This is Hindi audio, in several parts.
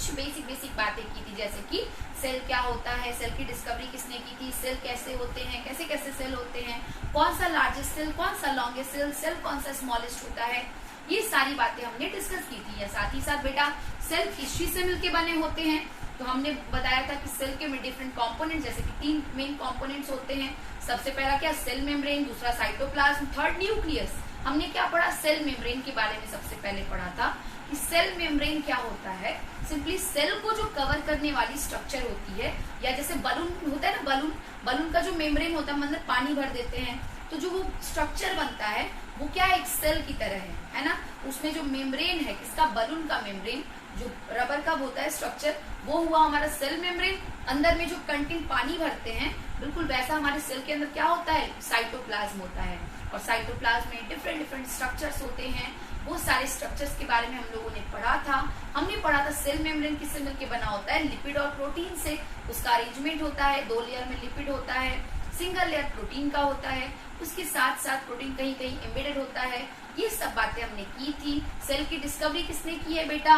कुछ बेसिक बेसिक बातें की थी, जैसे कि सेल क्या होता है, सेल की डिस्कवरी किसने की थी, सेल कैसे होते हैं, कैसे कैसे सेल होते हैं, कौन सा लार्जेस्ट सेल, कौन सा लॉन्गेस्ट सेल, सेल कौन सा स्मॉलेस्ट होता है, ये सारी बातें हमने डिस्कस की थी। या साथ ही साथ बेटा सेल किस चीज से मिलके बने होते हैं, तो हमने बताया था कि सेल के में डिफरेंट कंपोनेंट, जैसे कि 3 मेन कंपोनेंट्स होते हैं। सबसे पहला क्या, सेल मेम्ब्रेन, दूसरा साइटोप्लाज्म, थर्ड न्यूक्लियस। हमने क्या पढ़ा, सेल मेम्ब्रेन के बारे में सबसे पहले पढ़ा था कि सेल मेम्ब्रेन क्या होता है। सिंपली सेल को जो कवर करने वाली स्ट्रक्चर होती है, या जैसे बलून होता है ना, बलून का जो मेम्ब्रेन होता है, मतलब पानी भर देते हैं तो जो वो स्ट्रक्चर बनता है वो क्या है, एक सेल की तरह है ना। उसमें जो मेम्ब्रेन है किसका, बलून का मेम्ब्रेन, जो रबर का होता है स्ट्रक्चर, वो हुआ हमारा सेल मेम्ब्रेन। अंदर में जो कंटेंट पानी भरते हैं, बिल्कुल वैसा हमारे सेल के अंदर क्या होता है, साइटोप्लाज्म होता है। और साइटोप्लाज्म में डिफरेंट डिफरेंट स्ट्रक्चर्स होते हैं। वो सारे स्ट्रक्चर्स के बारे में हम लोगों ने पढ़ा था। हमने पढ़ा था सेल मेम्ब्रेन किससे मिलकर बना होता है, लिपिड और प्रोटीन से। उसका अरेंजमेंट होता है, 2 लेयर में लिपिड होता है, सिंगल लेयर प्रोटीन का होता है, उसके साथ साथ प्रोटीन कहीं कहीं एम्बेडेड होता है। ये सब बातें हमने की थी। सेल की डिस्कवरी किसने की है बेटा,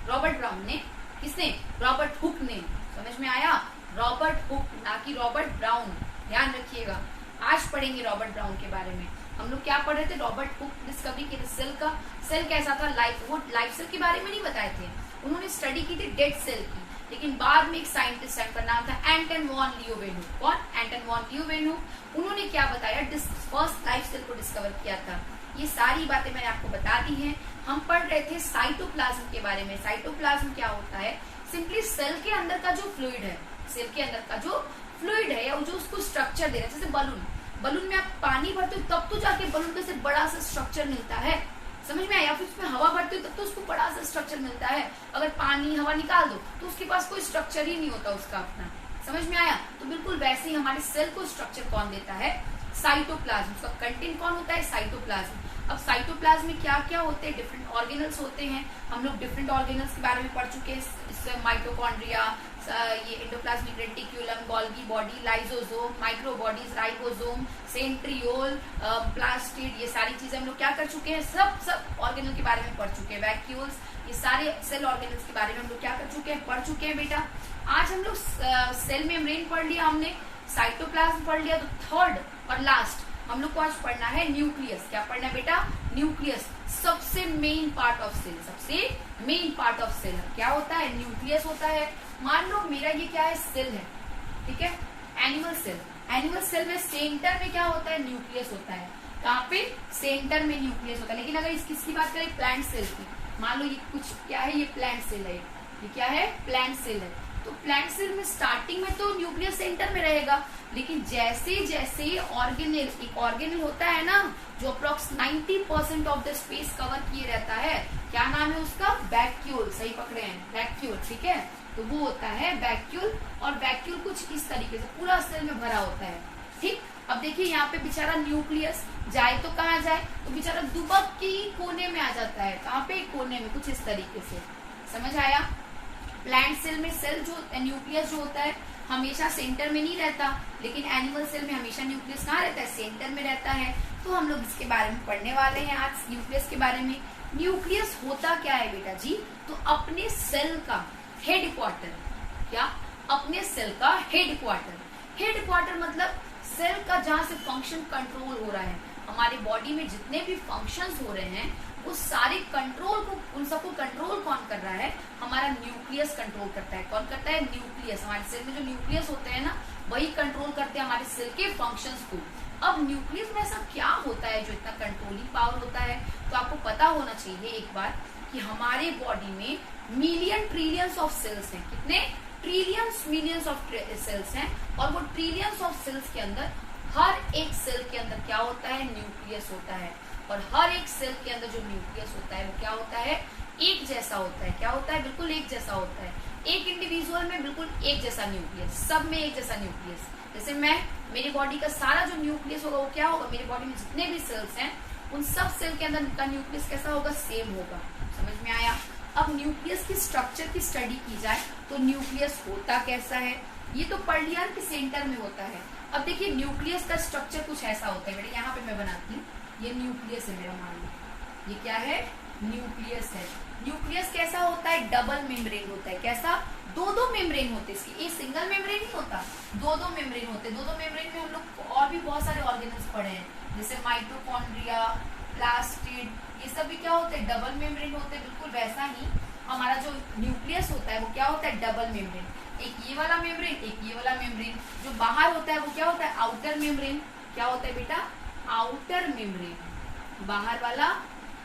रॉबर्ट ब्राउन ने। किसने, रॉबर्ट हुक ने। समझ में आया, रॉबर्ट हुक, ना कि रॉबर्ट ब्राउन, ध्यान रखिएगा। आज पढ़ेंगे रॉबर्ट ब्राउन के बारे में। हम लोग क्या पढ़ रहे थे, रॉबर्ट हुक डिस्कवरी की सेल का। सेल कैसा था, लाइफ, वो लाइफ सेल के बारे में नहीं बताए थे, उन्होंने स्टडी की थी डेड सेल की। लेकिन बाद में एक साइंटिस्ट है, उनका नाम था एंटन वॉन लियोवेनहुक। कौन, एंटन वॉन लियोवेनहुक। उन्होंने क्या बताया, फर्स्ट लाइफ सेल को डिस्कवर किया था। ये सारी बातें मैंने आपको बता दी हैं। हम पढ़ रहे थे साइटोप्लाज्म के बारे में। साइटोप्लाज्म क्या होता है, सिंपली सेल के अंदर का जो फ्लूइड है, सेल के अंदर का जो फ्लूइड है, या जो उसको स्ट्रक्चर दे रहा है, जैसे बलून में आप पानी भरते हो तब तो जाके बलून को से बड़ा सा स्ट्रक्चर मिलता है, समझ में आया। या फिर उसमें हवा भरते हो तब तो उसको बड़ा सा स्ट्रक्चर मिलता है। अगर पानी हवा निकाल दो तो उसके पास कोई स्ट्रक्चर ही नहीं होता उसका अपना, समझ में आया। तो बिल्कुल वैसे ही हमारे सेल को स्ट्रक्चर कौन देता है, साइटोप्लाज्म। उसका कंटेंट कौन होता है, साइटोप्लाज्म। अब साइटोप्लाज्म में क्या क्या होते हैं, डिफरेंट ऑर्गेनल्स होते हैं। हम लोग डिफरेंट ऑर्गेनल्स के बारे में पढ़ चुके हैं, माइटोकॉन्ड्रिया, ये endoplasmic reticulum, Golgi body, lysosome, microbodies, ribosome, centriole, plastid, ये सारी चीजें हम लोग क्या कर चुके हैं, सब ऑर्गेनल के बारे में पढ़ चुके हैं। वैक्यूल्स, ये सारे सेल ऑर्गेनल्स के बारे में हम लोग क्या कर चुके हैं, पढ़ चुके हैं बेटा। आज हम लोग सेल मेम्ब्रेन पढ़ लिया हमने, साइटोप्लाज्म पढ़ लिया। तो थर्ड और लास्ट हम लोग को आज पढ़ना है न्यूक्लियस। क्या पढ़ना है बेटा, न्यूक्लियस, सबसे मेन पार्ट ऑफ सेल। सबसे मेन पार्ट ऑफ सेल क्या होता है, न्यूक्लियस होता है। मान लो मेरा ये क्या है, सेल है, ठीक है, एनिमल सेल। एनिमल सेल में सेंटर में क्या होता है, न्यूक्लियस होता है। कहाँ पे, सेंटर में न्यूक्लियस होता है। लेकिन अगर इसकी बात करें प्लांट सेल की, मान लो ये कुछ क्या है, ये प्लांट सेल है, ये क्या है, प्लांट सेल है। तो प्लांट सेल में स्टार्टिंग में तो न्यूक्लियस सेंटर में रहेगा, लेकिन जैसे जैसे ऑर्गेनल, एक ऑर्गेनल होता है ना जो approx 90% of the space cover किए रहता है, क्या नाम है उसका, वैक्यूल। सही पकड़े हैं, वैक्यूल, ठीक है। तो वो होता है वैक्यूल, और वैक्यूल कुछ इस तरीके से पूरा सेल में भरा होता है, ठीक। अब देखिए यहाँ पे बेचारा न्यूक्लियस जाए तो कहाँ जाए, तो बेचारा दुबक के कोने में आ जाता है। कहाँ पे, कोने में, कुछ इस तरीके से, समझ आया। प्लांट सेल में सेल जो न्यूक्लियस जो होता है हमेशा सेंटर में नहीं रहता, लेकिन एनिमल सेल में हमेशा न्यूक्लियस कहाँ रहता है, सेंटर में रहता है। तो हम लोग इसके बारे में पढ़ने वाले हैं आज, न्यूक्लियस के बारे में। न्यूक्लियस होता क्या है बेटा जी, तो अपने सेल का हेड क्वार्टर। क्या, अपने सेल का हेड क्वार्टर। हेड क्वार्टर मतलब सेल का जहाँ से फंक्शन कंट्रोल हो रहा है। हमारे बॉडी में जितने भी फंक्शंस हो रहे हैं उस सारे कंट्रोल को, उन सबको कंट्रोल कौन कर रहा है, हमारा न्यूक्लियस कंट्रोल करता है। कौन करता है, न्यूक्लियस। हमारे सेल में जो न्यूक्लियस होते हैं ना, वही कंट्रोल करते हैं हमारे सेल के फंक्शंस को। अब न्यूक्लियस में ऐसा क्या होता है जो इतना कंट्रोलिंग पावर होता है, तो आपको पता होना चाहिए एक बार कि हमारे बॉडी में मिलियन ट्रिलियंस ऑफ सेल्स हैं। कितने, ट्रिलियंस, मिलियंस ऑफ सेल्स हैं। और वो ट्रिलियंस ऑफ सेल्स के अंदर हर एक सेल के अंदर क्या होता है, न्यूक्लियस होता है। और हर एक सेल के अंदर जो न्यूक्लियस होता है वो क्या होता है, एक जैसा होता है। क्या होता है, बिल्कुल एक जैसा होता है। एक इंडिविजुअल में बिल्कुल एक जैसा न्यूक्लियस, सब में एक जैसा न्यूक्लियस। जैसे मेरी बॉडी का सारा जो न्यूक्लियस होगा वो क्या होगा, मेरी बॉडी में जितने भी सेल्स हैं उन सब सेल के अंदर का न्यूक्लियस कैसा होगा, सेम होगा। समझ में आया। अब न्यूक्लियस की स्ट्रक्चर की स्टडी की जाए तो न्यूक्लियस होता कैसा है, ये तो पढ़ लिया कि सेंटर में होता है। अब देखिए न्यूक्लियस का स्ट्रक्चर कुछ ऐसा होता है बेटा, यहाँ पे मैं बनाती हूँ, ये न्यूक्लियस है मेरा, मान लो ये क्या है, न्यूक्लियस है। न्यूक्लियस कैसा होता है, डबल मेम्ब्रेन होता है। कैसा, दो दो मेम्ब्रेन होते हैं इसके, ये सिंगल मेम्ब्रेन नहीं होता, दो दो मेम्ब्रेन होते हैं। दो दो मेम्ब्रेन में हम लोग और भी बहुत सारे ऑर्गेनल्स पढ़े हैं, जैसे माइटोकॉन्ड्रिया, प्लास्टिड, ये सब भी क्या होते हैं, डबल मेम्ब्रेन होते हैं। बिल्कुल वैसा ही हमारा जो न्यूक्लियस होता है वो क्या होता है, डबल मेम्ब्रेन। एक ये वाला मेम्ब्रेन, एक ये वाला मेम्ब्रेन। जो बाहर होता है वो क्या होता है, आउटर मेम्ब्रेन। क्या होता है बेटा, आउटर मेम्ब्रेन। बाहर वाला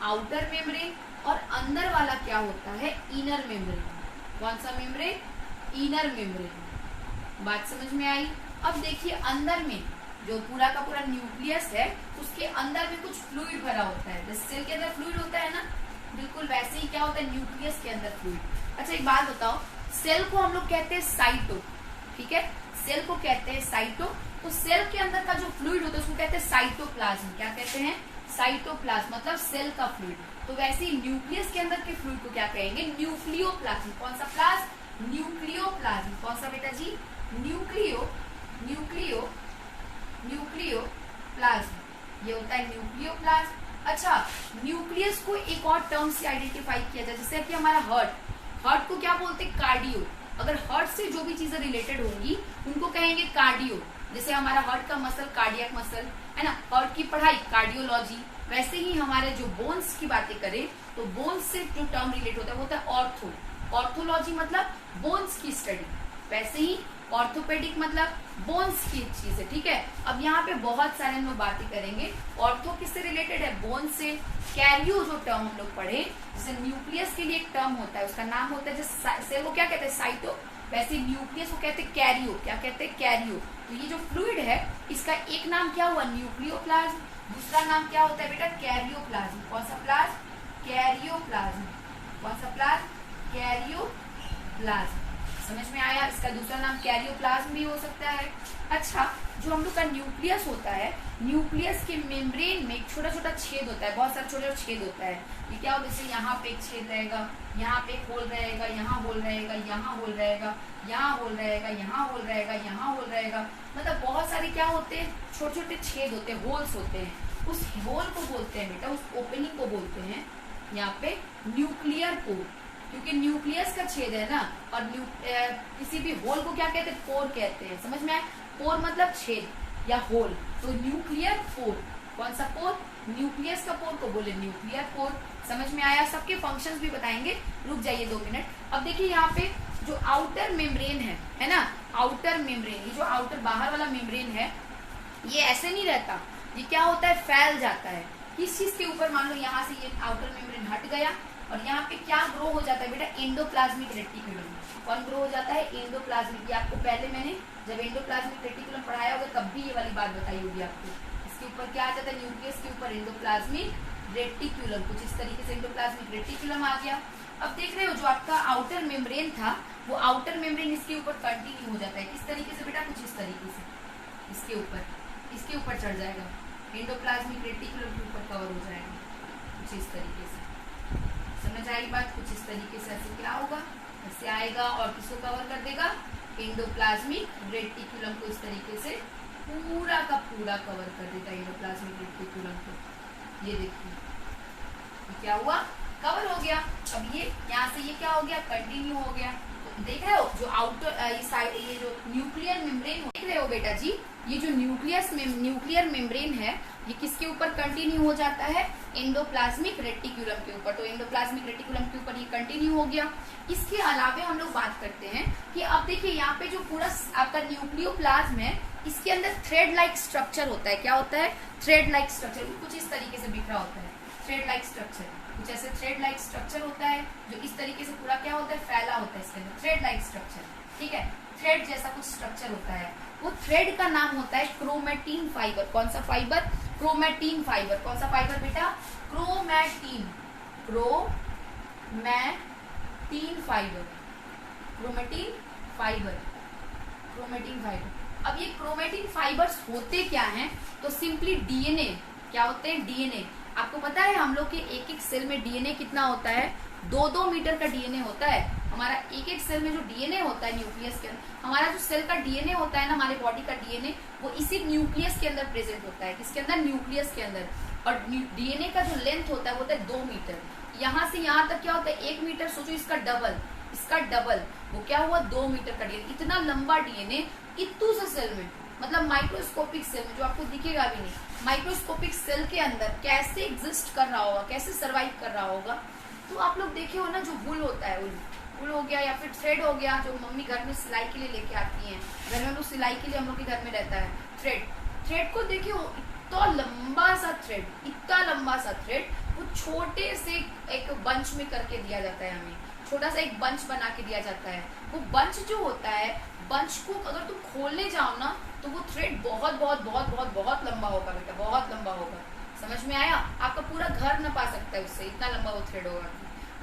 आउटर मेम्ब्रेन और अंदर वाला क्या होता है, इनर मेम्ब्रेन। कौन सा मेम्ब्रेन, इनर मेम्ब्रेन। बात समझ में आई। अब देखिए अंदर में जो पूरा का पूरा न्यूक्लियस है उसके अंदर में कुछ फ्लूइड भरा होता है, जैसे सेल के अंदर फ्लूइड होता है ना, बिल्कुल वैसे ही क्या होता है न्यूक्लियस के अंदर फ्लूइड। अच्छा एक बात बताओ, सेल को हम लोग कहते हैं साइटो, ठीक है, सेल को कहते हैं साइटो। तो सेल के अंदर का जो फ्लूइड होता है उसको कहते हैं साइटोप्लाज्म। क्या कहते हैं, साइटोप्लाज्म, मतलब सेल का फ्लूइड। तो वैसे ही न्यूक्लियस के अंदर के फ्लूइड को क्या कहेंगे, न्यूक्लियोप्लाज्म। कौन सा प्लाज्म, न्यूक्लियोप्लाज्म। कौन सा बेटा जी, न्यूक्लियोप्लाज्म, ये होता है न्यूक्लियोप्लाज्म। अच्छा, न्यूक्लियस को एक और टर्म से आइडेंटिफाई किया जाए, जैसे कि हमारा हार्ट को क्या बोलते हैं, कार्डियो। अगर हार्ट से जो भी चीजें रिलेटेड होंगी उनको कहेंगे कार्डियो। जैसे हमारा हार्ट का मसल कार्डियक मसल है ना, हार्ट की पढ़ाई कार्डियोलॉजी। वैसे ही हमारे जो बोन्स की बातें करें तो बोन्स से जो टर्म रिलेट होता है वो होता है ऑर्थो, ऑर्थोलॉजी मतलब बोन्स की स्टडी। वैसे ही ऑर्थोपेडिक मतलब बोन्स की चीज है, ठीक है। अब यहाँ पे बहुत सारे हम लोग बातें करेंगे। ऑर्थो किससे रिलेटेड है, बोन से। कैरियो जो टर्म हम लोग पढ़े, जैसे न्यूक्लियस के लिए एक टर्म होता है, उसका नाम होता है, जैसे सेल को क्या कहते हैं, साइटो, वैसे न्यूक्लियस को कहते हैं कैरियो। क्या कहते हैं, कैरियो। तो ये जो फ्लूइड है इसका एक नाम क्या हुआ, न्यूक्लियोप्लाज्म, दूसरा नाम क्या होता है बेटा, कैरियोप्लाज्म। कौन सा प्लाज्म, कैरियोप्लाज्म। कौन सा प्लाज्म, कैरियोप्लाज्म। समझ में आया, इसका दूसरा नाम कैरियोप्लाज्म भी हो सकता है। अच्छा, जो हम लोग का न्यूक्लियस होता है, न्यूक्लियस के मेम्ब्रेन में एक छोटा छोटा छेद होता है, बहुत सारे छोटे छोटे छेद होता है। ये क्या होता है, जैसे यहाँ पे एक छेद रहेगा, यहाँ पे एक होल रहेगा, यहाँ होल रहेगा, यहाँ होल रहेगा, यहाँ होल रहेगा, यहाँ होल रहेगा, यहाँ होल रहेगा, मतलब बहुत सारे क्या होते हैं, छोटे छोटे छेद होते हैं, होल्स होते हैं। उस होल को बोलते हैं बेटा, उस ओपनिंग को बोलते हैं यहाँ पे न्यूक्लियर पोर, क्योंकि न्यूक्लियस का छेद है ना। और किसी भी होल को क्या कहते हैं, पोर कहते हैं। समझ में आया, पोर मतलब छेद या होल, तो न्यूक्लियर पोर। कौन सा पोर, न्यूक्लियस का पोर को बोले न्यूक्लियर पोर। समझ में आया, सबके फंक्शंस भी बताएंगे, रुक जाइए 2 मिनट। अब देखिए यहाँ पे जो आउटर मेम्ब्रेन है ना, आउटर मेम्ब्रेन, ये जो आउटर बाहर वाला मेम्ब्रेन है ये ऐसे नहीं रहता, ये क्या होता है, फैल जाता है। किस चीज के ऊपर, मान लो यहाँ से ये आउटर मेम्ब्रेन हट गया और यहाँ पे क्या ग्रो हो जाता है बेटा, एंडोप्लाज्मिक रेटिकुलम। कौन ग्रो हो जाता है, एंडोप्लाज्मिक। ये आपको पहले मैंने जब एंडोप्लाज्मिक रेटिकुलम पढ़ाया होगा तब भी ये वाली बात बताई होगी आपको। इसके ऊपर क्या आ जाता है, न्यूक्लियस के ऊपर एंडोप्लाज्मिक रेटिकुलम, कुछ इस तरीके से एंडोप्लाज्मिक रेटिकुलम आ गया। अब देख रहे हो जो आपका आउटर मेम्ब्रेन था वो आउटर मेम्ब्रेन इसके ऊपर कंटिन्यू हो जाता है। किस तरीके से बेटा, कुछ इस तरीके से, इसके ऊपर चढ़ जाएगा, एंडोप्लाज्मिक रेटिकुलम के ऊपर कवर हो जाएगा, कुछ इस तरीके से। समझ आई बात, कुछ इस तरीके से ऐसे क्या होगा, ऐसे आएगा और किसको कवर कर देगा, एंडोप्लाज्मिक रेटिकुलम को इस तरीके से पूरा का पूरा कवर कर देगा एंडोप्लाज्मिक रेटिकुलम को। ये देखिए क्या हुआ, कवर हो गया। अब ये यहाँ से ये क्या हो गया, कंटिन्यू हो गया। तो देख रहे हो जो आउटर साइड, ये जो न्यूक्लियर मेम्ब्रेन देख रहे हो बेटा जी, ये जो न्यूक्लियर मेम्ब्रेन है ये किसके ऊपर कंटिन्यू हो जाता है, एंडोप्लाज्मिक रेटिकुलम के ऊपर। तो एंडोप्लाज्मिक रेटिकुलम के ऊपर ये कंटिन्यू हो गया। इसके अलावा हम लोग बात करते हैं कि अब देखिए यहाँ पे जो पूरा आपका न्यूक्लियोप्लाज्म है इसके अंदर थ्रेड लाइक स्ट्रक्चर होता है। क्या होता है, थ्रेड लाइक स्ट्रक्चर, कुछ इस तरीके से बिखरा होता है, थ्रेड लाइक स्ट्रक्चर, कुछ ऐसे थ्रेड लाइक स्ट्रक्चर होता है जो इस तरीके से पूरा क्या होता है, फैला होता है इसके अंदर, थ्रेड लाइक स्ट्रक्चर, ठीक है। थ्रेड जैसा कुछ स्ट्रक्चर होता है, वो थ्रेड का नाम होता है क्रोमेटिन फाइबर। कौन सा फाइबर, क्रोमेटिन फाइबर। कौन सा फाइबर बेटा, chromatin, chromatin fibre, chromatin fibre, chromatin fibre. अब ये क्रोमेटिन फाइबर्स होते क्या हैं, तो सिंपली डीएनए, क्या होते हैं, डीएनए। आपको पता है हम लोग के एक एक सेल में डीएनए कितना होता है, 2-2 मीटर का डीएनए होता है। हमारा एक एक सेल में जो डीएनए होता है न्यूक्लियस के अंदर, हमारा जो सेल का डीएनए होता है ना, हमारे बॉडी का डीएनए, वो इसी न्यूक्लियस के अंदर प्रेजेंट होता है। किसके अंदर, न्यूक्लियस के अंदर। और डीएनए का जो लेंथ होता है वो होता है 2 मीटर। यहाँ से यहाँ तक क्या होता है 1 मीटर, सोचो इसका डबल, वो क्या हुआ 2 मीटर का डीएनए। इतना लंबा डीएनए इतू से सेल में, मतलब माइक्रोस्कोपिक सेल में जो आपको दिखेगा भी नहीं, माइक्रोस्कोपिक सेल के अंदर कैसे एग्जिस्ट कर रहा होगा, कैसे सर्वाइव कर रहा होगा। तो आप लोग देखे हो ना, जो वूल होता है, वूल हो गया या फिर थ्रेड हो गया, जो मम्मी घर में सिलाई के लिए लेके आती हैं, घर में हम लोग सिलाई के लिए हम लोग के घर में रहता है थ्रेड को देखे हो, इतना लंबा सा थ्रेड, वो छोटे से एक बंच में करके दिया जाता है, हमें छोटा सा एक बंच बना के दिया जाता है। वो बंच जो होता है, बंच को अगर तुम खोलने जाओ ना तो वो थ्रेड बहुत बहुत बहुत बहुत बहुत लंबा होगा बेटा, बहुत लंबा होगा। समझ में आया? आपका पूरा घर न पा सकता है उससे, इतना लंबा वो थ्रेड होगा।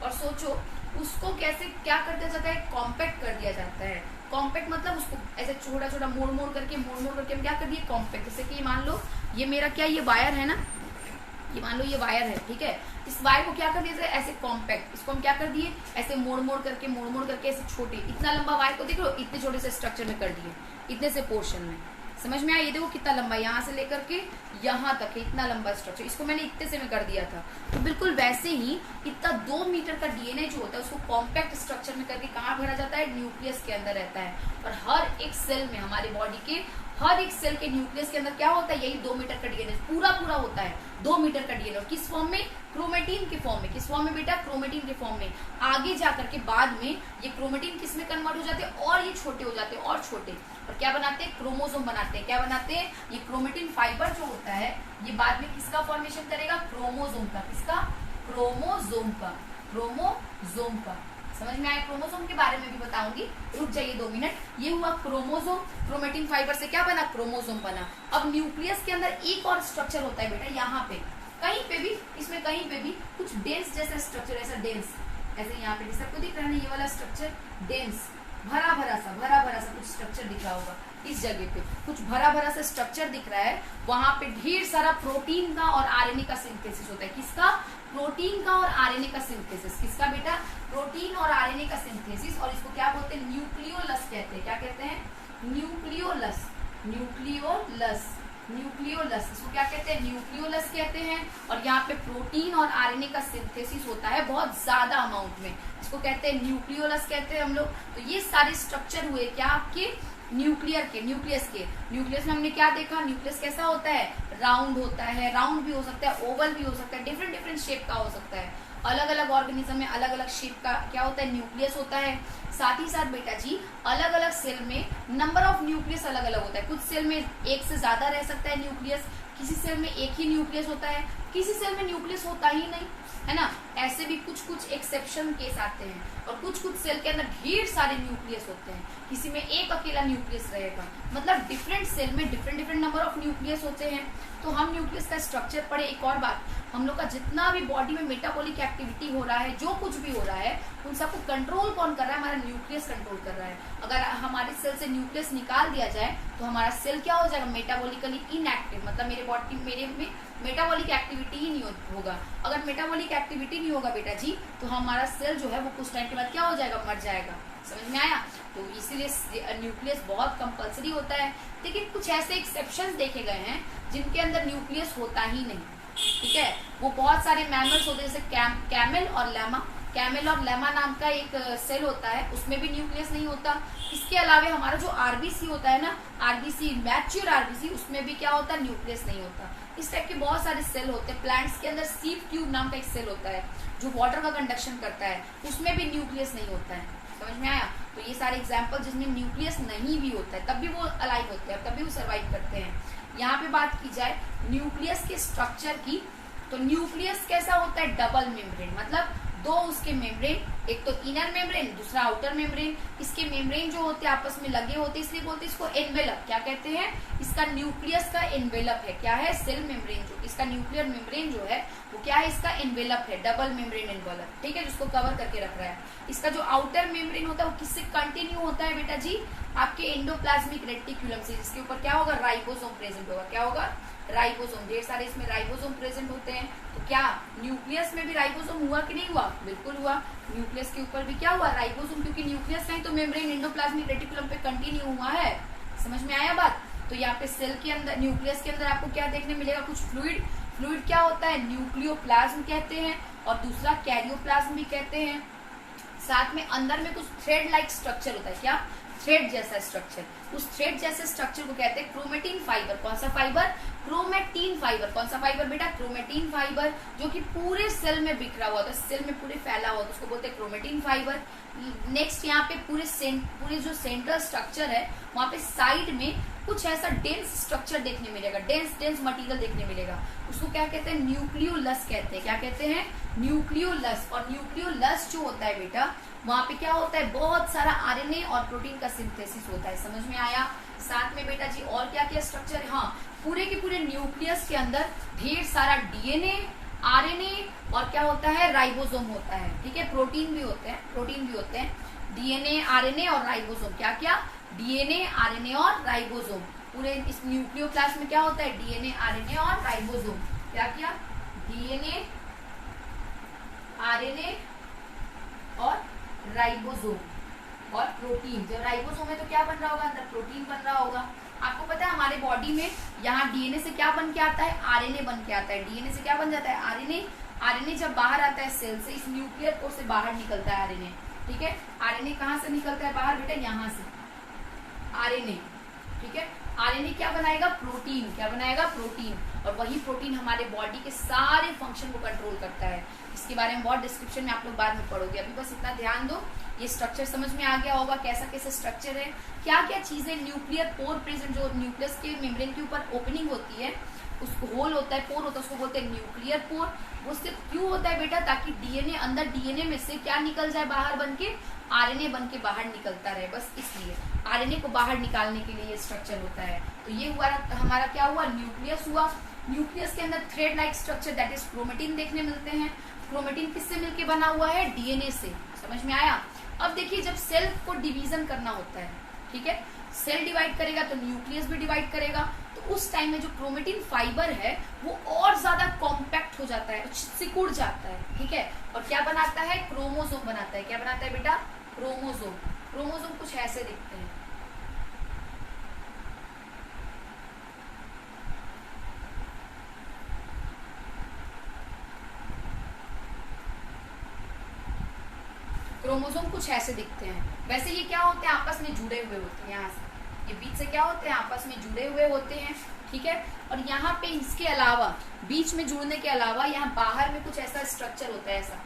और सोचो उसको कैसे क्या कर दिया जाता है, कॉम्पैक्ट कर दिया जाता है। कॉम्पैक्ट मतलब उसको ऐसे छोटा छोटा मोड़ करके हम क्या कर दिए, कॉम्पैक्ट। जैसे कि मान लो ये मेरा क्या, ये वायर है ना, ये मान लो ये वायर है, ठीक है, इस वायर को क्या कर दिया ऐसे कॉम्पैक्ट, इसको हम क्या कर दिए ऐसे मोड़ करके ऐसे छोटे, इतना लंबा वायर को देख लो, इतने छोटे से स्ट्रक्चर में कर दिए, इतने से पोर्शन में। समझ में आया? ये देखो कितना लंबा, यहाँ से लेकर के यहाँ तक है, इतना लंबा स्ट्रक्चर, इसको मैंने इतने से में कर दिया था। तो बिल्कुल वैसे ही इतना 2 मीटर का डीएनए जो होता है उसको कॉम्पैक्ट स्ट्रक्चर में करके कहाँ भरा जाता है, न्यूक्लियस के अंदर रहता है। और हर एक सेल में, हमारे बॉडी के हर एक सेल के न्यूक्लियस के अंदर क्या होता है, यही 2 मीटर का डीएनए पूरा होता है, 2 मीटर का डीएनए। किस फॉर्म में? क्रोमेटिन के फॉर्म में। किस फॉर्म में बेटा? क्रोमेटिन के फॉर्म में। आगे जाकर के बाद में ये क्रोमेटिन किस में कन्वर्ट हो जाते हैं, और ये छोटे हो जाते हैं, और छोटे, और क्या बनाते हैं, क्रोमोसोम बनाते हैं। क्या बनाते हैं? ये क्रोमेटिन फाइबर जो होता है ये बाद में किसका फॉर्मेशन करेगा, क्रोमोसोम का। किसका? क्रोमोसोम का। समझ में आया? क्रोमोसोम के बारे में भी बताऊंगी, रुक जाइए 2 मिनट। ये हुआ क्रोमोसोम, क्रोमेटिन फाइबर से क्या बना, क्रोमोसोम बना। अब न्यूक्लियस के अंदर एक और स्ट्रक्चर होता है बेटा, यहाँ पे कहीं पे भी, इसमें कहीं पे भी कुछ डेंस जैसा स्ट्रक्चर, ऐसा डेंस, ऐसे यहाँ पे सबको दिख रहा है ना, ये वाला स्ट्रक्चर डेंस, भरा भरा सा कुछ स्ट्रक्चर दिख रहा होगा। इस जगह पे कुछ भरा सा स्ट्रक्चर दिख रहा है, वहां पे ढेर सारा प्रोटीन का और आरएनए का सिंथेसिस होता है। किसका? प्रोटीन का और आरएनए का सिंथेसिस। किसका बेटा? प्रोटीन और आरएनए का सिंथेसिस। और इसको क्या बोलते हैं, न्यूक्लियोलस कहते हैं। क्या कहते हैं? न्यूक्लियोलस। इसको क्या कहते हैं? न्यूक्लियोलस कहते हैं। और यहाँ पे प्रोटीन और आरएनए का सिंथेसिस होता है बहुत ज्यादा अमाउंट में, इसको कहते हैं न्यूक्लियोलस कहते हैं हम लोग। तो ये सारे स्ट्रक्चर हुए क्या आपके, न्यूक्लियस में हमने क्या देखा, न्यूक्लियस कैसा होता है, राउंड होता है, राउंड भी हो सकता है, ओवल भी हो सकता है, डिफरेंट शेप का हो सकता है। अलग अलग ऑर्गेनिज्म में अलग अलग शेप का क्या होता है, न्यूक्लियस होता है। साथ ही साथ बेटा जी अलग अलग सेल में नंबर ऑफ न्यूक्लियस अलग अलग होता है। कुछ सेल में एक से ज्यादा रह सकता है न्यूक्लियस, किसी सेल में एक ही न्यूक्लियस होता है, किसी सेल में न्यूक्लियस होता ही नहीं, है ना। ऐसे भी कुछ एक्सेप्शन केस आते हैं। और कुछ सेल के अंदर ढेर सारे न्यूक्लियस होते हैं, किसी में एक अकेला न्यूक्लियस रहेगा। मतलब डिफरेंट सेल में डिफरेंट नंबर ऑफ न्यूक्लियस होते हैं। तो हम न्यूक्लियस का स्ट्रक्चर पढ़े। एक और बात, हम लोग का जितना भी बॉडी में मेटाबॉलिक एक्टिविटी हो रहा है, जो कुछ भी हो रहा है, उन सबको कंट्रोल कौन कर रहा है, हमारा न्यूक्लियस कंट्रोल कर रहा है। अगर हमारे सेल से न्यूक्लियस निकाल दिया जाए तो हमारा सेल क्या हो जाएगा, मेटाबॉलिकली इनएक्टिव, मतलब मेरे में मेटाबॉलिक एक्टिविटी ही नहीं होगा। अगर मेटाबॉलिक एक्टिविटी नहीं होगा बेटा जी तो हमारा सेल जो है वो कुछ टाइम के बाद क्या हो जाएगा, मर जाएगा। समझ में आया? तो इसीलिए न्यूक्लियस बहुत कंपलसरी होता है। लेकिन कुछ ऐसे एक्सेप्शंस देखे गए हैं जिनके अंदर न्यूक्लियस होता ही नहीं, ठीक है। वो बहुत सारे मैमल्स होते हैं, जैसे कैमल और लेमा नाम का एक सेल होता है, उसमें भी न्यूक्लियस नहीं होता। इसके अलावा हमारा जो आरबीसी होता है ना, आरबीसी मैच्योर आरबीसी, उसमें भी क्या होता है, न्यूक्लियस नहीं होता। इस टाइप के बहुत सारे सेल होते हैं। प्लांट्स के अंदर सीप ट्यूब नाम का एक सेल होता है जो वाटर का कंडक्शन करता है, उसमें भी न्यूक्लियस नहीं होता है। समझ में आया? तो ये सारे एग्जाम्पल जिसमें न्यूक्लियस नहीं भी होता है तब भी वो अलाइव होते हैं, तब भी वो सर्वाइव करते हैं। यहाँ पे बात की जाए न्यूक्लियस के स्ट्रक्चर की, तो न्यूक्लियस कैसा होता है, डबल मेम्ब्रेन, मतलब 2 उसके मेम्ब्रेन, एक तो इनर मेम्ब्रेन, दूसरा आउटर मेम्ब्रेन। इसके मेम्ब्रेन जो होते हैं आपस में लगे होते हैं, इसलिए बोलते हैं इसको एनवेलप। क्या कहते हैं? इसका न्यूक्लियस का एनवेलप है। क्या है? Cell membrane. जो इसका न्यूक्लियर मेम्ब्रेन जो है वो क्या है, इसका एनवेलप है, डबल मेम्ब्रेन एनवेलप, ठीक है, जिसको कवर करके रख रहा है। इसका जो आउटर मेम्ब्रेन होता है वो किससे कंटिन्यू होता है बेटा जी, आपके एंडोप्लाज्मिक रेटिकुलम से, जिसके ऊपर क्या होगा, राइबोसोम प्रेजेंट होगा। क्या होगा? राइबोसोम। ढेर सारे इसमें राइबोसोम प्रेजेंट होते हैं। तो क्या न्यूक्लियस में भी राइबोसोम हुआ कि नहीं हुआ? बिल्कुल हुआ। न्यूक्लियस के ऊपर भी क्या हुआ, राइबोसोम, क्योंकि न्यूक्लियस नहीं तो मेम्ब्रेन एंडोप्लाज्मिक रेटिकुलम पे कंटिन्यू हुआ है। समझ में आया बात? तो यहाँ पे सेल के अंदर, न्यूक्लियस के अंदर आपको क्या देखने मिलेगा, कुछ फ्लूइड क्या होता है, न्यूक्लियोप्लाज्म कहते हैं। और दूसरा कैरियोप्लाज्म भी कहते हैं। साथ में अंदर में कुछ थ्रेड लाइक स्ट्रक्चर होता है, क्या, थ्रेड जैसा स्ट्रक्चर, उस थ्रेड जैसे स्ट्रक्चर को कहते हैं क्रोमेटिन फाइबर। कौन सा फाइबर, क्रोमेटिन फाइबर। कौन सा फाइबर बेटा, क्रोमेटिन फाइबर, जो कि पूरे सेल में बिखरा हुआ होता है, सेल में पूरे फैला हुआ होता है, उसको बोलते हैं क्रोमेटिन फाइबर। नेक्स्ट यहाँ पे पूरे जो सेंट्रल स्ट्रक्चर है वहां पे साइड में कुछ ऐसा डेंस स्ट्रक्चर देखने मिलेगा, डेंस मटेरियल देखने मिलेगा, उसको क्या कहते हैं, न्यूक्लियोलस कहते हैं। क्या कहते हैं, न्यूक्लियोलस। और न्यूक्लियोलस जो होता है बेटा, वहां पे क्या होता है, बहुत सारा आरएनए और प्रोटीन का सिंथेसिस होता है। समझ में आया। साथ में बेटा जी और क्या क्या स्ट्रक्चर है, हाँ, पूरे के पूरे न्यूक्लियस के अंदर ढेर सारा डीएनए, आरएनए और क्या होता है, राइबोसोम होता है। ठीक है, प्रोटीन भी होते हैं, डीएनए, आरएनए और राइबोसोम। क्या क्या, डीएनए, आरएनए और राइबोसोम। पूरे इस न्यूक्लियोप्लास्ट में क्या होता है, डीएनए, आरएनए और राइबोसोम। क्या क्या, डीएनए, आरएनए और राइबोसोम और प्रोटीन। जब राइबोसोम है तो क्या बन रहा होगा, अंदर प्रोटीन बन रहा होगा। आपको पता है हमारे बॉडी में यहाँ डीएनए से क्या बन के आता है, आरएनए बन के आता है। डीएनए से क्या बन जाता है, आरएनए। आरएनए जब बाहर आता है सेल से, इस न्यूक्लियर कोर से बाहर निकलता है आरएनए। ठीक है, आरएनए कहाँ से निकलता है बाहर बेटा, यहाँ से आरएनए। ठीक है, आरएनए क्या बनाएगा, प्रोटीन। क्या बनाएगा, प्रोटीन। और वही प्रोटीन हमारे बॉडी के सारे फंक्शन को कंट्रोल करता है। इसके बारे में बहुत डिस्क्रिप्शन में आप लोग बाद में पढ़ोगे, अभी बस इतना ध्यान दो। ये स्ट्रक्चर समझ में आ गया होगा, कैसा कैसा स्ट्रक्चर है, क्या क्या चीजें, न्यूक्लियर पोर प्रेजेंट, जो न्यूक्लियस के मेम्ब्रेन के ऊपर ओपनिंग होती है, उसको होल होता है, पोर होता है, उसको बोलते हैं न्यूक्लियर पोर। वो सिर्फ क्यों होता है बेटा, ताकि डीएनए, अंदर डीएनए में से क्या निकल जाए बाहर बन के, आरएनए बन के बाहर निकलता रहे, बस इसलिए आरएनए को बाहर निकालने के लिए ये स्ट्रक्चर होता है। तो ये हुआ हमारा क्या हुआ, न्यूक्लियस हुआ। न्यूक्लियस के अंदर thread like structure that is chromatin देखने मिलते हैं। क्रोमेटिन किससे मिलके बना हुआ है, डीएनए से। समझ में आया। अब देखिए, जब सेल को डिवीजन करना होता है, ठीक है, सेल डिवाइड करेगा तो न्यूक्लियस भी डिवाइड करेगा, तो उस टाइम में जो क्रोमेटिन फाइबर है वो और ज्यादा कॉम्पैक्ट हो जाता है, सिकुड़ जाता है। ठीक है, और क्या बनाता है, क्रोमोसोम बनाता है। क्या बनाता है बेटा, क्रोमोसोम। क्रोमोसोम कुछ ऐसे दिखते हैं। क्रोमोसोम कुछ ऐसे दिखते हैं। वैसे ये क्या होते हैं, आपस में जुड़े हुए होते हैं। यहाँ से ये बीच से क्या होते हैं, आपस में जुड़े हुए होते हैं। ठीक है, और यहाँ पे इसके अलावा, बीच में जुड़ने के अलावा, यहाँ बाहर में कुछ ऐसा स्ट्रक्चर होता है, ऐसा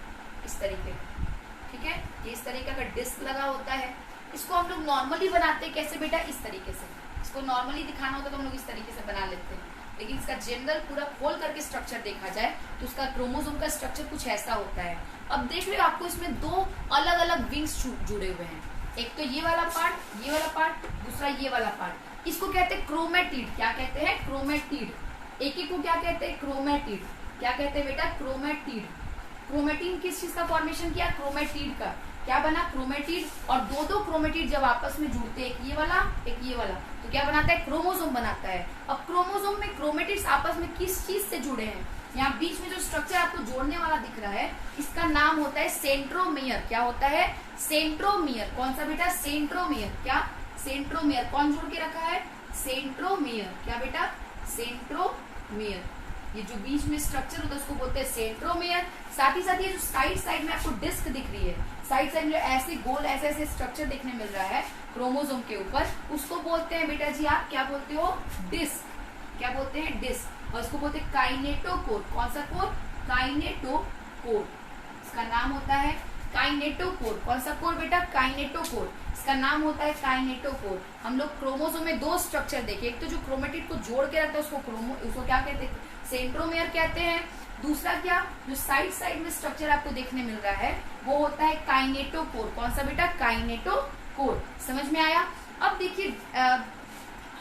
इस तरीके का। ठीक है, ये इस तरीके का डिस्क लगा होता है। इसको हम लोग नॉर्मली बनाते हैं कैसे बेटा, इस तरीके से। इसको नॉर्मली दिखाना होता तो हम लोग इस तरीके से बना लेते हैं, लेकिन इसका जनरल पूरा खोल करके स्ट्रक्चर देखा जाए तो उसका क्रोमोसोम का स्ट्रक्चर कुछ ऐसा होता है। अब देख रहे हो, आपको इसमें दो अलग अलग विंग्स जुड़े हुए हैं। एक तो ये वाला पार्ट, दूसरा ये वाला पार्ट। इसको कहते हैं क्रोमेटिड। क्या कहते हैं, क्रोमेटिड। एक को क्या कहते हैं, क्रोमेटिड। क्या कहते हैं बेटा, क्रोमेटिड। क्रोमेटिन किस चीज का फॉर्मेशन किया, क्रोमेटिड का। क्या बना, क्रोमेटिड। और दो क्रोमेटिड जब आपस में जुड़ते हैं, एक ये वाला, तो क्या बनाता है, क्रोमोसोम बनाता है। अब क्रोमोसोम में क्रोमेटिड्स आपस में किस चीज से जुड़े हैं, यहाँ बीच में जो स्ट्रक्चर आपको जोड़ने वाला दिख रहा है, इसका नाम होता है सेंट्रोमियर। क्या होता है, सेंट्रोमियर। कौन सा बेटा, सेंट्रोमियर। क्या, सेंट्रोमियर। कौन जोड़ के रखा है, सेंट्रोमियर। क्या बेटा, सेंट्रोमियर। ये जो बीच में स्ट्रक्चर होता है उसको बोलते हैं सेंट्रोमियर। साथ ही साथ ये जो साइड में आपको डिस्क दिख रही है, साइड में ऐसे गोल ऐसे स्ट्रक्चर देखने मिल रहा है क्रोमोसोम के ऊपर, उसको बोलते हैं बेटा जी, आप क्या बोलते हो, डिस्क। क्या बोलते हैं, डिस्क। और इसको बोलते हैं काइनेटोकोर। कौन सा कोर, काइनेटोकोर। इसका नाम होता है काइनेटोकोर। कौन सा कोर बेटा, काइनेटोकोर। इसका नाम होता है काइनेटोकोर। हम लोग क्रोमोसोम में दो स्ट्रक्चर देखे, एक तो जो क्रोमेटिड को जोड़ के रखता है उसको क्या कहते हैं, सेंट्रोमियर कहते हैं। दूसरा क्या, जो साइड में स्ट्रक्चर आपको देखने मिल रहा है वो होता है काइनेटोकोर। कौन सा बेटा, काइनेटोकोर। समझ में आया। अब देखिए,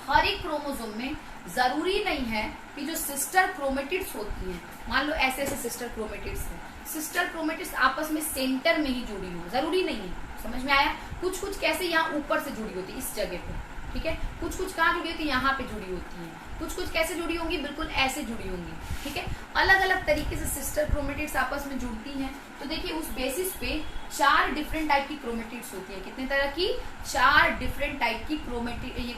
हर एक क्रोमोसोम में जरूरी नहीं है कि जो सिस्टर क्रोमेटिड्स होती हैं, मान लो ऐसे सिस्टर क्रोमेटिड्स हैं, सिस्टर क्रोमेटिड्स आपस में सेंटर में ही जुड़ी हो, जरूरी नहीं है। समझ में आया। कुछ कैसे यहाँ ऊपर से जुड़ी होती है, इस जगह पे। ठीक है, कुछ कहाँ जुड़ी होती है, यहाँ पे जुड़ी होती है। कुछ कैसे जुड़ी होंगी, बिल्कुल ऐसे जुड़ी होंगी। ठीक है, अलग अलग तरीके से सिस्टर क्रोमेटिड्स आपस में जुड़ती हैं। तो देखिए, उस बेसिस पे 4 डिफरेंट टाइप की क्रोमेटिड्स होती है। कितने तरह की, 4 डिफरेंट टाइप की क्रोमेटिड, ये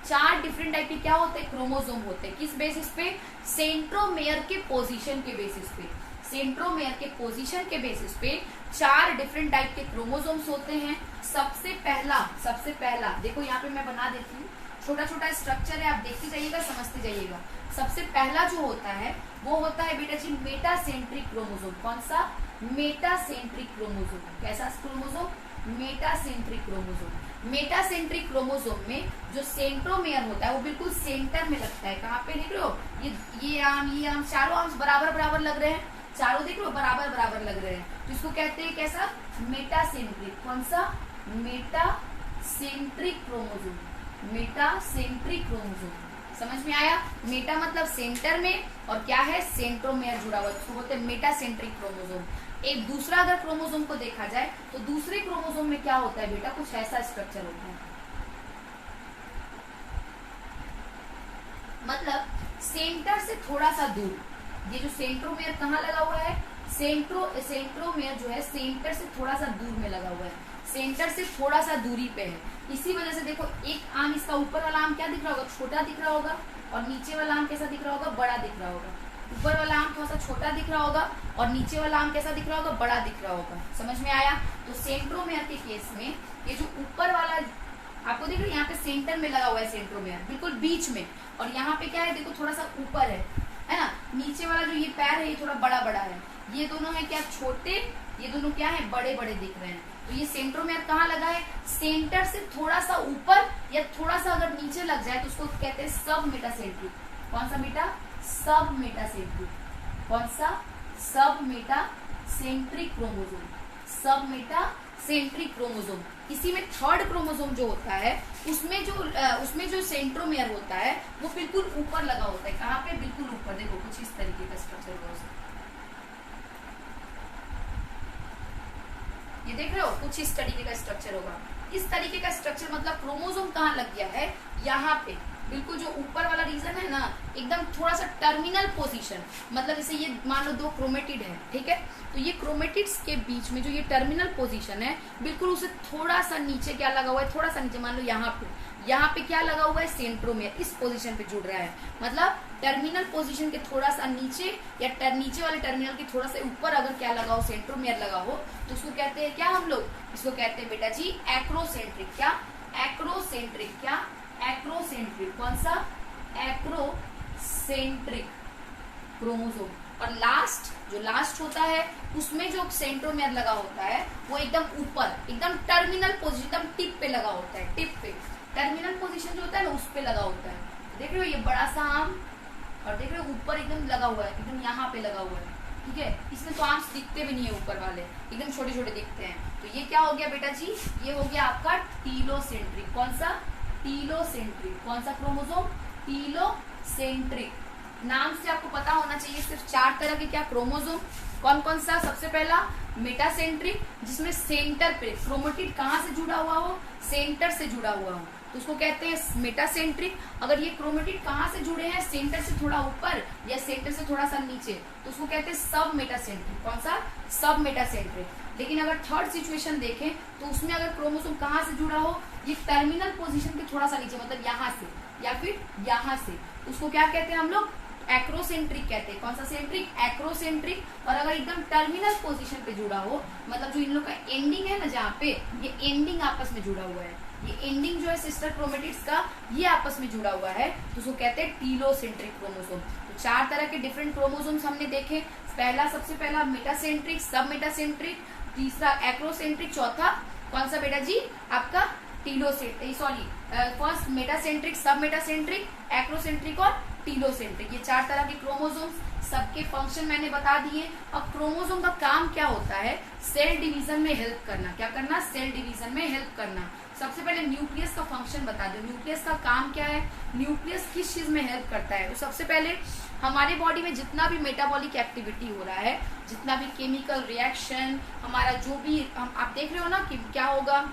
4 डिफरेंट टाइप के क्या होते हैं, क्रोमोसोम होते हैं। किस बेसिस पे, सेंट्रोमेयर के पोजीशन के बेसिस पे। सेंट्रोमेयर के पोजीशन के बेसिस पे 4 डिफरेंट टाइप के क्रोमोसोम्स होते हैं। सबसे पहला देखो यहाँ पे मैं बना देती हूँ, छोटा छोटा स्ट्रक्चर है, आप देखते जाइएगा, समझते जाइएगा। सबसे पहला जो होता है वो होता है बेटा जी मेटासेंट्रिक क्रोमोसोम। कौन सा? Metacentric chromosome. कैसा chromosome? Metacentric chromosome. Metacentric chromosome में जो सेंट्रोमेयर होता है वो बिल्कुल सेंटर में लगता है। कहाँ पे देख रहे हो? ये आर्म चारों आर्म्स बराबर बराबर लग रहे हैं, चारों देख रहे हो बराबर बराबर लग रहे हैं, तो इसको कहते हैं कैसा? मेटासेंट्रिक। कौन सा? Metacentric chromosome. Metacentric chromosome. समझ में आया? मेटा मतलब सेंटर में, और क्या है? सेंट्रोमेयर जुड़ा हुआ, उसको बोलते हैं मेटासेंट्रिक क्रोमोसोम। एक दूसरा अगर क्रोमोसोम को देखा जाए तो दूसरे क्रोमोसोम में क्या होता है बेटा? कुछ ऐसा स्ट्रक्चर होता है, मतलब सेंटर से थोड़ा सा दूर। ये जो सेंट्रोमेयर कहाँ लगा हुआ है? सेंट्रोमेयर जो है सेंटर से थोड़ा सा दूर में लगा हुआ है, सेंटर से थोड़ा सा दूरी पे है। इसी वजह से देखो एक आर्म, इसका ऊपर वाला आर्म क्या दिख रहा होगा? छोटा दिख रहा होगा, और नीचे वाला आर्म कैसा दिख रहा होगा? बड़ा दिख रहा होगा। ऊपर वाला आर्म थोड़ा सा छोटा दिख रहा होगा और नीचे वाला आर्म कैसा दिख रहा होगा? बड़ा दिख रहा होगा। समझ में आया? तो सेंट्रोमेयर के केस में ये जो ऊपर वाला आपको देख रहे हो यहाँ पे सेंटर में लगा हुआ है सेंट्रोमेयर, बिल्कुल बीच में, और यहाँ पे क्या है? देखो थोड़ा सा ऊपर है ना। नीचे वाला जो ये पैर है ये थोड़ा बड़ा बड़ा है, ये दोनों है क्या? छोटे, ये दोनों क्या है? बड़े बड़े दिख रहे हैं। तो ये सेंट्रोमेयर कहाँ लगा है? सेंटर से थोड़ा सा ऊपर या थोड़ा सा अगर नीचे लग जाए तो उसको कहते हैं सब मेटासेंट्रिक। कौन सा बेटा? सब मेटासेंट्रिक। कौन सा? सब मेटासेंट्रिक क्रोमोसोम। सब मेटासेंट्रिक क्रोमोसोम। इसी में थर्ड क्रोमोसोम जो होता है उसमें जो सेंट्रोमेयर होता है वो बिल्कुल ऊपर लगा होता है। कहाँ पे? बिल्कुल ऊपर। देखो कुछ इस तरीके का स्ट्रक्चर होगा, ये देख रहे हो? कुछ इस तरीके का स्ट्रक्चर होगा। इस तरीके का स्ट्रक्चर मतलब क्रोमोसोम कहाँ लग गया है? यहाँ पे बिल्कुल जो ऊपर वाला रीजन है ना, एकदम थोड़ा सा टर्मिनल पोजीशन, मतलब जैसे ये मान लो 2 क्रोमेटिड है, ठीक है, तो ये क्रोमेटिड्स के बीच में जो ये टर्मिनल पोजीशन है बिल्कुल उसे थोड़ा सा नीचे क्या लगा हुआ है? थोड़ा सा नीचे, मान लो यहाँ पे क्या लगा हुआ है? सेंट्रोमेयर इस पोजीशन पे जुड़ रहा है, मतलब टर्मिनल पोजीशन के थोड़ा सा नीचे या नीचे वाले टर्मिनल के थोड़ा सा ऊपर अगर क्या लगा हो? सेंट्रोमेयर लगा हो, तो उसको कहते हैं क्या? हम लोग इसको कहते हैं बेटा जी एक्रोसेंट्रिक। क्या? एक्रोसेंट्रिक। क्या? एक्रोसेंट्रिक। कौन सा? Acrocentric chromosome. और जो लास्ट होता है उसमें जो सेंट्रोमेयर लगा होता है वो एकदम ऊपर, एकदम टर्मिनल पोजीशन, एकदम टिप पे लगा होता है। टिप पे टर्मिनल पोजीशन जो होता है ना उस पे लगा होता है। देख रहे हो ये बड़ा सा आर्म, और देख रहे हो ऊपर एकदम लगा हुआ है, एकदम यहाँ पे लगा हुआ है, ठीक है। इसमें तो आर्म्स दिखते भी नहीं है ऊपर वाले, एकदम छोटे छोटे दिखते हैं। तो ये क्या हो गया बेटा जी? ये हो गया आपका टीलोसेंट्रिक। कौन सा? टीलोसेंट्रिक। कौन सा क्रोमोसोम? टीलोसेंट्रिक। नाम से आपको पता होना चाहिए सिर्फ 4 तरह के क्या क्रोमोसोम। कौन कौन सा? सबसे पहला मेटासेंट्रिक, जिसमें सेंटर पे क्रोमेटिड कहाँ से जुड़ा हुआ हो? सेंटर से जुड़ा हुआ हो, तो उसको कहते हैं मेटासेंट्रिक। अगर ये क्रोमेटिड कहाँ से जुड़े हैं? सेंटर से थोड़ा ऊपर या सेंटर से थोड़ा सा नीचे, तो उसको कहते हैं सब मेटासेंट्रिक। कौन सा? सब मेटासेंट्रिक। लेकिन अगर थर्ड सिचुएशन देखें तो उसमें अगर क्रोमोसोम कहाँ से जुड़ा हो? ये टर्मिनल पोजीशन के थोड़ा सा नीचे, मतलब यहाँ से या फिर यहाँ से, उसको क्या कहते हैं हम लोग? एक्रोसेंट्रिक कहते हैं। कौन सा सेंट्रिक? एक्रोसेंट्रिक। और अगर एकदम टर्मिनल पोजीशन पे जुड़ा हो, मतलब जो इन लोग का एंडिंग है ना, जहाँ पे ये एंडिंग आपस में जुड़ा हुआ है, ये एंडिंग जो है सिस्टर क्रोमेटिड्स का, ये आपस में जुड़ा हुआ है, तो उसको कहते हैं टीलोसेंट्रिक क्रोमोसोम। तो 4 तरह के डिफरेंट क्रोमोसोम्स हमने देखे। सबसे पहला मेटासेंट्रिक, सब मेटासेंट्रिक, तीसरा एक्रोसेंट्रिक, चौथा कौन सा बेटा जी? आपका टीलोसेंट्रिक, फर्स्ट मेटासेंट्रिक, सब मेटासेंट्रिक, एक्रोसेंट्रिक और टीलोसेंट्रिक। ये 4 तरह के क्रोमोसोम्स, सबके फंक्शन मैंने बता दिए। अब क्रोमोसोम का काम क्या होता है? सेल डिवीजन में हेल्प करना। क्या करना? सेल डिवीजन में हेल्प करना। सबसे पहले न्यूक्लियस का फंक्शन बता दो। न्यूक्लियस का काम क्या है? न्यूक्लियस किस चीज में हेल्प करता है? तो सबसे पहले हमारे बॉडी में जितना भी मेटाबॉलिक एक्टिविटी हो रहा है, जितना भी केमिकल रिएक्शन, हमारा जो भी आप देख रहे हो ना कि क्या होगा,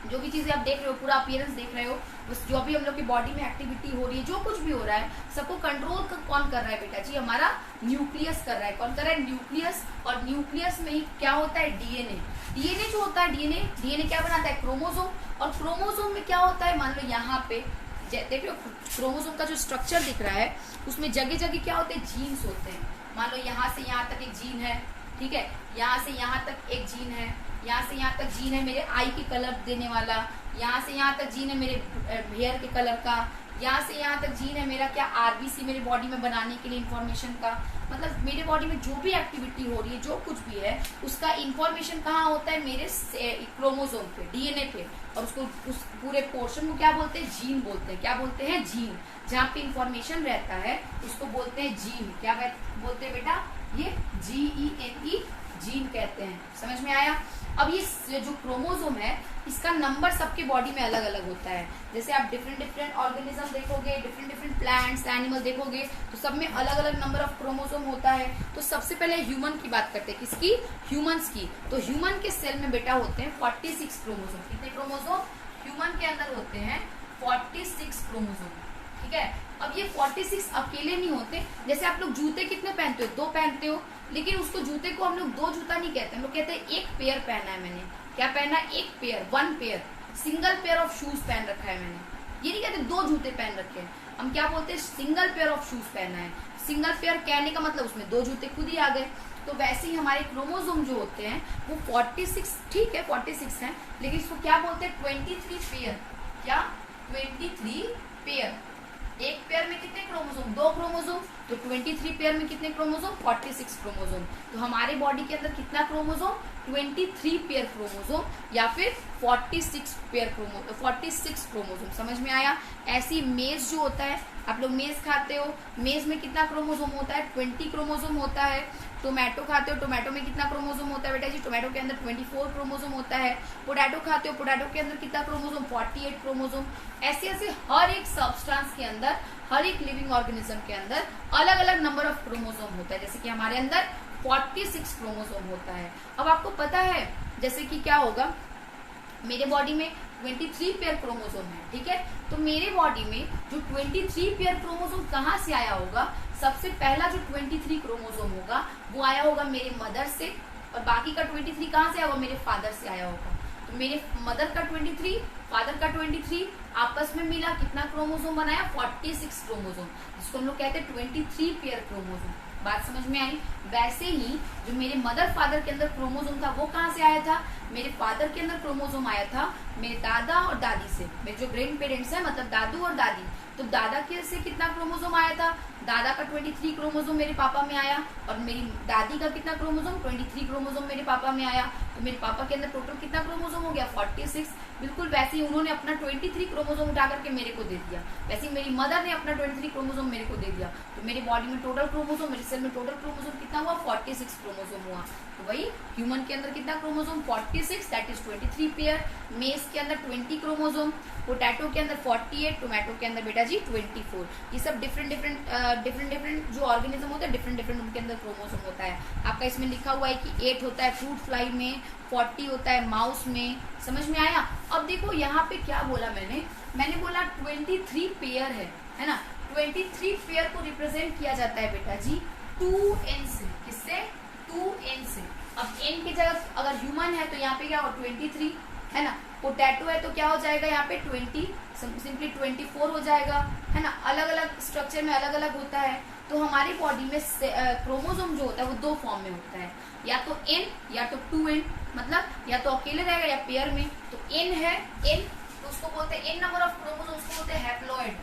जो भी चीजें आप देख रहे हो, पूरा अपीयरेंस देख रहे हो, बस जो भी हम लोग की बॉडी में एक्टिविटी हो रही है, जो कुछ भी हो रहा है, सबको कंट्रोल कौन कर रहा है बेटा जी? हमारा न्यूक्लियस कर रहा है। कौन कर रहा है? न्यूक्लियस। और न्यूक्लियस में ही क्या होता है? डीएनए। डीएनए जो होता है, डीएनए क्या बनाता है? क्रोमोसोम। और क्रोमोसोम में क्या होता है? मान लो यहाँ पे देख लो क्रोमोसोम का जो स्ट्रक्चर दिख रहा है, उसमें जगह जगह क्या होते हैं? जीन्स होते हैं। मान लो यहाँ से यहाँ तक एक जीन है, ठीक है, यहाँ से यहाँ तक एक जीन है, यहाँ से यहाँ तक जीन है मेरे आई के कलर देने वाला, यहाँ से यहाँ तक जीन है मेरे हेयर के कलर का, यहाँ से यहाँ तक जीन है मेरा क्या आरबीसी मेरे बॉडी में बनाने के लिए इंफॉर्मेशन का। मतलब मेरे बॉडी में जो भी एक्टिविटी हो रही है, जो कुछ भी है, उसका इंफॉर्मेशन कहाँ होता है, मेरे क्रोमोसोम पे, डीएनए पे। और उसको उस पूरे पोर्शन को क्या बोलते हैं, जीन बोलते हैं। क्या बोलते हैं, जीन। जहाँ पे इंफॉर्मेशन रहता है उसको बोलते हैं जीन। क्या बोलते हैं बेटा, ये GENE, जीन कहते हैं। समझ में आया। अब ये जो क्रोमोसोम है इसका नंबर सबके बॉडी में अलग अलग होता है। जैसे आप डिफरेंट ऑर्गेनिज्म देखोगे, डिफरेंट प्लांट्स, एनिमल देखोगे, तो सब में अलग अलग नंबर ऑफ क्रोमोसोम होता है। तो सबसे पहले ह्यूमन की बात करते हैं। किसकी, ह्यूमंस की। तो ह्यूमन के सेल में बेटा होते हैं 46 क्रोमोसोम। कितने क्रोमोसोम ह्यूमन के अंदर होते हैं, 46 क्रोमोसोम, ठीक है। अब ये 46 अकेले नहीं होते। जैसे आप लोग जूते कितने पहनते हो, 2 पहनते हो, लेकिन उसको जूते को हम लोग 2 जूता नहीं कहते, हम लोग कहते हैं 1 पेयर पहना है मैंने। क्या पहना, 1 pair, 1 pair, single pair of shoes पहन रखा है मैंने। ये नहीं कहते 2 जूते पहन रखे हैं, हम क्या बोलते हैं, सिंगल पेयर ऑफ शूज पहना है। सिंगल पेयर कहने का मतलब उसमें 2 जूते खुद ही आ गए। तो वैसे ही हमारे क्रोमोसोम जो होते हैं वो 46, ठीक है 46 है, लेकिन इसको क्या बोलते हैं, 23 पेयर। क्या, 23 पेयर। 1 पेयर में कितने क्रोमोसोम, 2 क्रोमोसोम। तो 23 पेयर में कितने क्रोमोसोम, 46 क्रोमोसोम। तो हमारे बॉडी के अंदर कितना क्रोमोसोम, 23 पेयर क्रोमोसोम या फिर 46 पेयर क्रोमोसोम, 46 क्रोमोसोम। समझ में आया। ऐसी मेज जो होता है, आप लोग मेज खाते हो, मेज में कितना क्रोमोसोम होता है, 20 क्रोमोसोम होता है। टोमेटो खाते हो, टोमेटो में कितना क्रोमोसोम होता है बेटा जी, टोमेटो के अंदर 24 क्रोमोसोम होता है। पोटैटो खाते हो, पोटैटो के अंदर कितना क्रोमोसोम, 48 क्रोमोसोम। ऐसे ऐसे हर एक सब्सटेंस के अंदर, हर एक लिविंग ऑर्गेनिज्म के अंदर अलग अलग नंबर ऑफ क्रोमोसोम होता है। जैसे कि हमारे अंदर 46 क्रोमोसोम होता है। अब आपको पता है जैसे कि क्या होगा, मेरे बॉडी में 23 पेयर क्रोमोसोम है, ठीक है। तो मेरे बॉडी में जो 23 पेयर क्रोमोसोम कहाँ से आया होगा, सबसे पहला जो 23 क्रोमोसोम होगा वो आया होगा मेरे मदर से, और बाकी का 23 कहाँ से आया होगा, मेरे फादर से आया होगा। तो मेरे मदर का 23, फादर का 23 आपस में मिला, कितना क्रोमोसोम बनाया, 46 क्रोमोसोम, जिसको हम लोग कहते हैं 23 पेयर क्रोमोसोम। बात समझ में आई। वैसे ही जो मेरे मदर फादर के अंदर क्रोमोसोम था वो कहाँ से आया था, मेरे फादर के अंदर क्रोमोसोम आया था मेरे दादा और दादी से। मेरे जो ग्रैंड पेरेंट्स है, मतलब दादू और दादी, तो दादा के से कितना क्रोमोसोम आया था, दादा का 23 क्रोमोसोम मेरे पापा में आया, और मेरी दादी का कितना क्रोमोसोम, 23 क्रोमोसोम मेरे पापा में आया। तो मेरे पापा के अंदर टोटल कितना क्रोमोसोम हो गया, 46। बिल्कुल वैसे ही उन्होंने अपना 23 क्रोमोसोम उठा करके मेरे को दे दिया, वैसे ही मेरी मदर ने अपना 23 क्रोमोसोम मेरे को दे दिया। तो मेरे बॉडी में टोटल क्रोमोसोम, मेरे सेल में टोटल क्रोमोसोम कितना हुआ, 46 क्रोमोसोम हुआ। तो वही ह्यूमन के अंदर कितना क्रोमोसोम, 46, दैट इज 23 पेयर। मेज के अंदर 20 क्रोमोसोम, पोटैटो के अंदर 48, टोमेटो के अंदर बेटा जी 24। ये सब डिफरेंट जो ऑर्गेनिज्म होते हैं, डिफरेंट उनके अंदर क्रोमोसोम होता है। आपका इसमें लिखा हुआ है कि 8 होता है फ्रूट फ्लाई में, 40 होता है माउस में। समझ में आया। अब देखो यहाँ पे क्या बोला मैंने बोला 23 पेयर है ना। 23 पेयर को रिप्रेजेंट किया जाता है बेटा जी 2n से। किससे, 2n से। अब n की जगह अगर ह्यूमन है तो यहाँ पे क्या हो, 23 है ना। पोटैटो है तो क्या हो जाएगा यहाँ पे 20, सिंपली 24 हो जाएगा, है ना। अलग अलग स्ट्रक्चर में अलग अलग होता है। तो हमारी बॉडी में क्रोमोसोम जो होता है वो 2 फॉर्म में होता है, या तो n या तो 2n, मतलब या तो अकेले रहेगा या पेयर में। तो n है, n तो उसको बोलते हैं n नंबर ऑफ क्रोमोसोम, उसको बोलते हैं हैप्लॉइड।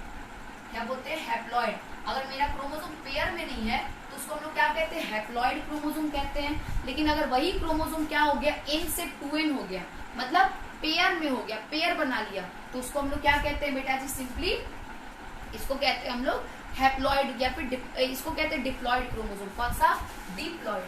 क्या बोलते हैं, हैप्लॉइड। अगर मेरा क्रोमोसोम पेयर में नहीं है तो उसको हम लोग क्या कहते हैं, हैप्लॉइड क्रोमोसोम कहते हैं। लेकिन अगर वही क्रोमोसोम क्या हो गया, n से 2n हो गया, मतलब पेयर में हो गया, पेयर बना लिया, तो उसको हम लोग क्या कहते हैं बेटा जी, सिंपली इसको कहते हैं हम लोग हैप्लॉइड, या फिर इसको कहते हैं डिप्लॉइड क्रोमोसोम। कौन सा, डिप्लॉइड,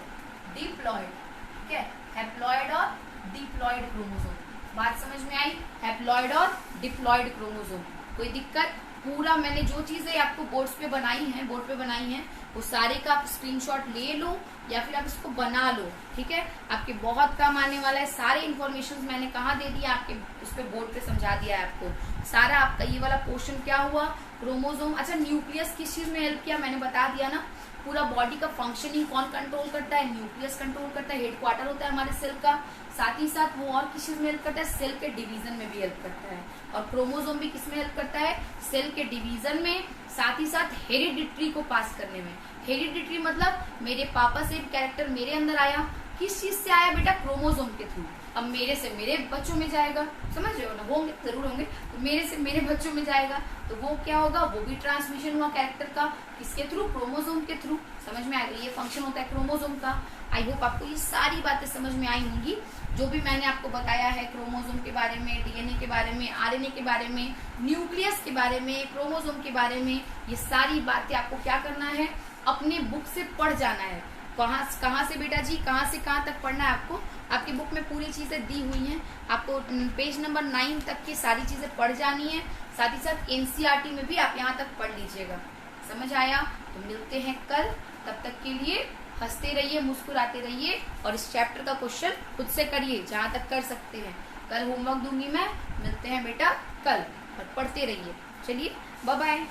ठीक है। हैप्लॉइड और डिप्लॉइड क्रोमोसोम। बात समझ में आई, हैप्लॉइड और डिप्लॉइड क्रोमोसोम। कोई दिक्कत, पूरा मैंने जो चीजें आपको बोर्ड पे बनाई हैं वो सारे का आप स्क्रीनशॉट ले लो या फिर आप इसको बना लो, ठीक है। आपके बहुत काम आने वाला है। सारे इन्फॉर्मेशन मैंने कहाँ दे दिया आपके उस पे, बोर्ड पे समझा दिया है आपको सारा। आपका ये वाला पोर्शन क्या हुआ, क्रोमोसोम। अच्छा, न्यूक्लियस किस चीज में हेल्प किया, मैंने बता दिया ना। पूरा बॉडी का फंक्शनिंग कौन कंट्रोल करता है, न्यूक्लियस कंट्रोल करता है, हेडक्वार्टर होता है हमारे सेल का। साथ ही साथ वो और किस चीज में हेल्प करता है, सेल के डिवीजन में भी हेल्प करता है। और क्रोमोसोम भी किस में हेल्प करता है, सेल के डिवीजन में, साथ ही साथ हेरिडिटरी को पास करने में। हेरिडिटरी मतलब मेरे पापा से कैरेक्टर मेरे अंदर आया, किस चीज से आया बेटा, क्रोमोसोम के थ्रू। अब मेरे से मेरे बच्चों में जाएगा, समझ रहे हो ना, होंगे जरूर होंगे, तो मेरे से मेरे बच्चों में जाएगा, तो वो क्या होगा, वो भी ट्रांसमिशन हुआ कैरेक्टर का, किसके थ्रू, क्रोमोसोम के थ्रू। समझ में आएगा, ये फंक्शन होता है क्रोमोसोम का। आई होप आपको ये सारी बातें समझ में आई होंगी, जो भी मैंने आपको बताया है क्रोमोसोम के बारे में, डीएनए के बारे में, आरएनए के बारे में, न्यूक्लियस के बारे में, क्रोमोसोम के बारे में, ये सारी बातें आपको क्या करना है, अपने बुक से पढ़ जाना है। कहाँ से बेटा जी, कहाँ से कहाँ तक पढ़ना है आपको, आपकी बुक में पूरी चीजें दी हुई हैं, आपको पेज नंबर 9 तक की सारी चीजें पढ़ जानी है, साथ ही साथ एनसीईआरटी में भी आप यहाँ तक पढ़ लीजिएगा। समझ आया? तो मिलते हैं कल, तब तक के लिए हंसते रहिए, मुस्कुराते रहिए, और इस चैप्टर का क्वेश्चन खुद से करिए जहाँ तक कर सकते हैं। कल होमवर्क दूंगी मैं, मिलते हैं बेटा कल, और पढ़ते रहिए। चलिए बाय बाय।